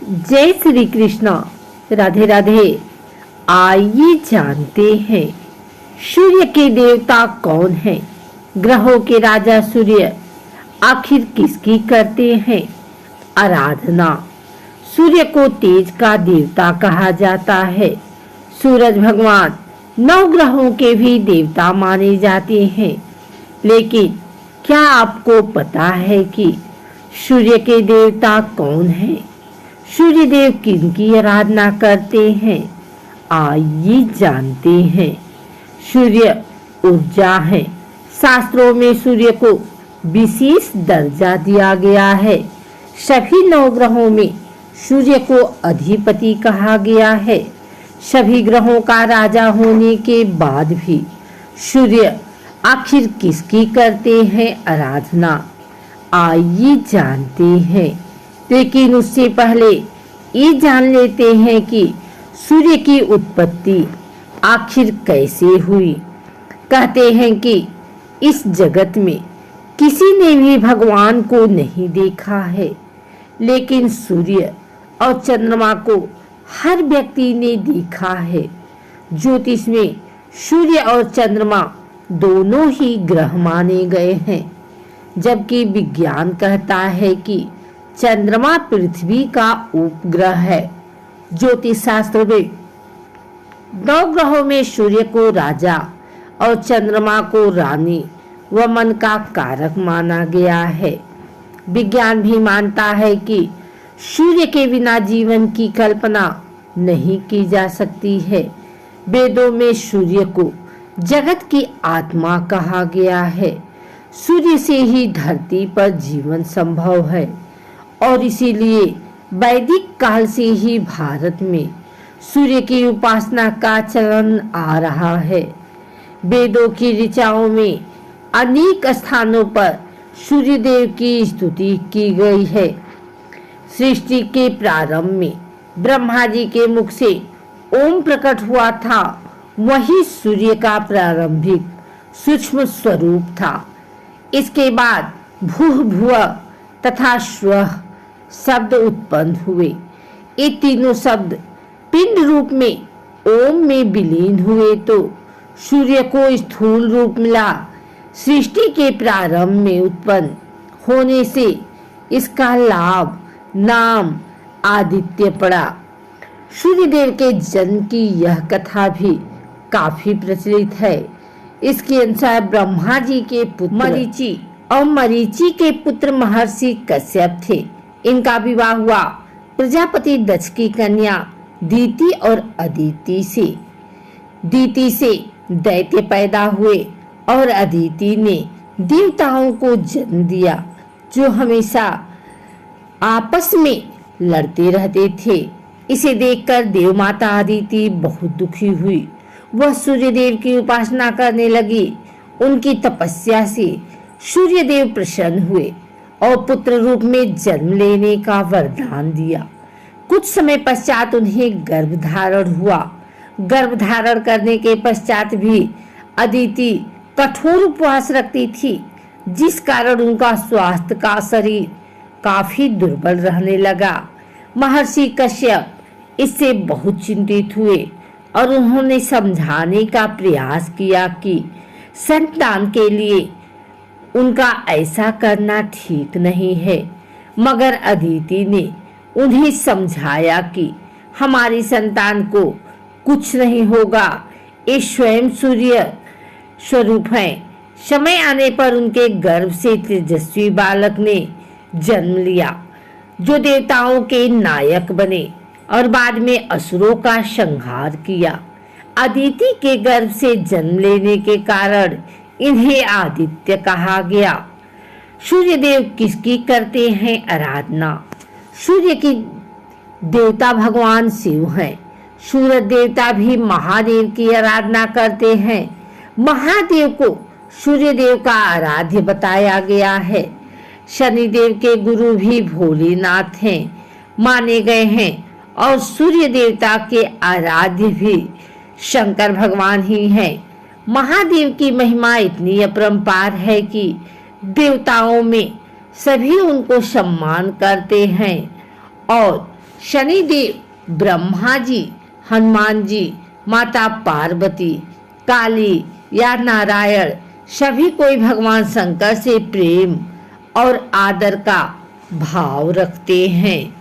जय श्री कृष्ण। राधे राधे। आइए जानते हैं सूर्य के देवता कौन हैं। ग्रहों के राजा सूर्य आखिर किसकी करते हैं आराधना। सूर्य को तेज का देवता कहा जाता है। सूरज भगवान 9 ग्रहों के भी देवता माने जाते हैं। लेकिन क्या आपको पता है कि सूर्य के देवता कौन हैं? सूर्य देव किनकी आराधना करते हैं? आइए जानते हैं। सूर्य ऊर्जा है। शास्त्रों में सूर्य को विशेष दर्जा दिया गया है। सभी 9 ग्रहों में सूर्य को अधिपति कहा गया है। सभी ग्रहों का राजा होने के बाद भी सूर्य आखिर किसकी करते हैं आराधना। आइए जानते हैं। लेकिन उससे पहले ये जान लेते हैं कि सूर्य की उत्पत्ति आखिर कैसे हुई। कहते हैं कि इस जगत में किसी ने भी भगवान को नहीं देखा है, लेकिन सूर्य और चंद्रमा को हर व्यक्ति ने देखा है। ज्योतिष में सूर्य और चंद्रमा दोनों ही ग्रह माने गए हैं, जबकि विज्ञान कहता है कि चंद्रमा पृथ्वी का उपग्रह है। ज्योतिष शास्त्र में 9 ग्रहों में सूर्य को राजा और चंद्रमा को रानी व मन का कारक माना गया है। विज्ञान भी मानता है कि सूर्य के बिना जीवन की कल्पना नहीं की जा सकती है। वेदों में सूर्य को जगत की आत्मा कहा गया है। सूर्य से ही धरती पर जीवन संभव है और इसीलिए वैदिक काल से ही भारत में सूर्य की उपासना का चलन आ रहा है। वेदों की ऋचाओं में अनेक स्थानों पर सूर्य देव की स्तुति की गई है। सृष्टि के प्रारंभ में ब्रह्मा जी के मुख से ओम प्रकट हुआ था। वही सूर्य का प्रारंभिक सूक्ष्म स्वरूप था। इसके बाद भूः भुवः तथा स्वः शब्द उत्पन्न हुए। ये तीनों शब्द पिंड रूप में ओम में विलीन हुए तो सूर्य को स्थूल रूप मिला। सृष्टि के प्रारंभ में उत्पन्न होने से इसका लाभ नाम आदित्य पड़ा। सूर्य देव के जन्म की यह कथा भी काफी प्रचलित है। इसके अनुसार ब्रह्मा जी के पुत्र मरीचि और मरीचि के पुत्र महर्षि कश्यप थे। इनका विवाह हुआ प्रजापति दक्ष की कन्या दीति और अदिति से। दीति से दैत्य पैदा हुए और अदिति ने देवताओं को जन्म दिया, जो हमेशा आपस में लड़ते रहते थे। इसे देखकर देवमाता अदिति बहुत दुखी हुई। वह सूर्य देव की उपासना करने लगी। उनकी तपस्या से सूर्य देव प्रसन्न हुए और पुत्र रूप में जन्म लेने का वरदान दिया। कुछ समय पश्चात उन्हें गर्भधारण हुआ। गर्भधारण करने के पश्चात भी अदिति कठोर उपवास रखती थी, जिस कारण उनका स्वास्थ्य का शरीर काफी दुर्बल रहने लगा। महर्षि कश्यप इससे बहुत चिंतित हुए और उन्होंने समझाने का प्रयास किया कि संतान के लिए उनका ऐसा करना ठीक नहीं है। मगर अदिति ने उन्हें समझाया कि हमारी संतान को कुछ नहीं होगा, ये स्वयं सूर्य स्वरूप हैं। समय आने पर उनके गर्भ से तेजस्वी बालक ने जन्म लिया, जो देवताओं के नायक बने और बाद में असुरों का संहार किया। अदिति के गर्भ से जन्म लेने के कारण इन्हें आदित्य कहा गया। सूर्य देव किसकी करते हैं आराधना। सूर्य की देवता भगवान शिव हैं। सूर्य देवता भी महादेव की आराधना करते हैं। महादेव को सूर्य देव का आराध्य बताया गया है। शनिदेव के गुरु भी भोलेनाथ हैं माने गए हैं और सूर्य देवता के आराध्य भी शंकर भगवान ही हैं। महादेव की महिमा इतनी अपरंपार है कि देवताओं में सभी उनको सम्मान करते हैं और शनिदेव, ब्रह्मा जी, हनुमान जी, माता पार्वती, काली या नारायण सभी कोई भगवान शंकर से प्रेम और आदर का भाव रखते हैं।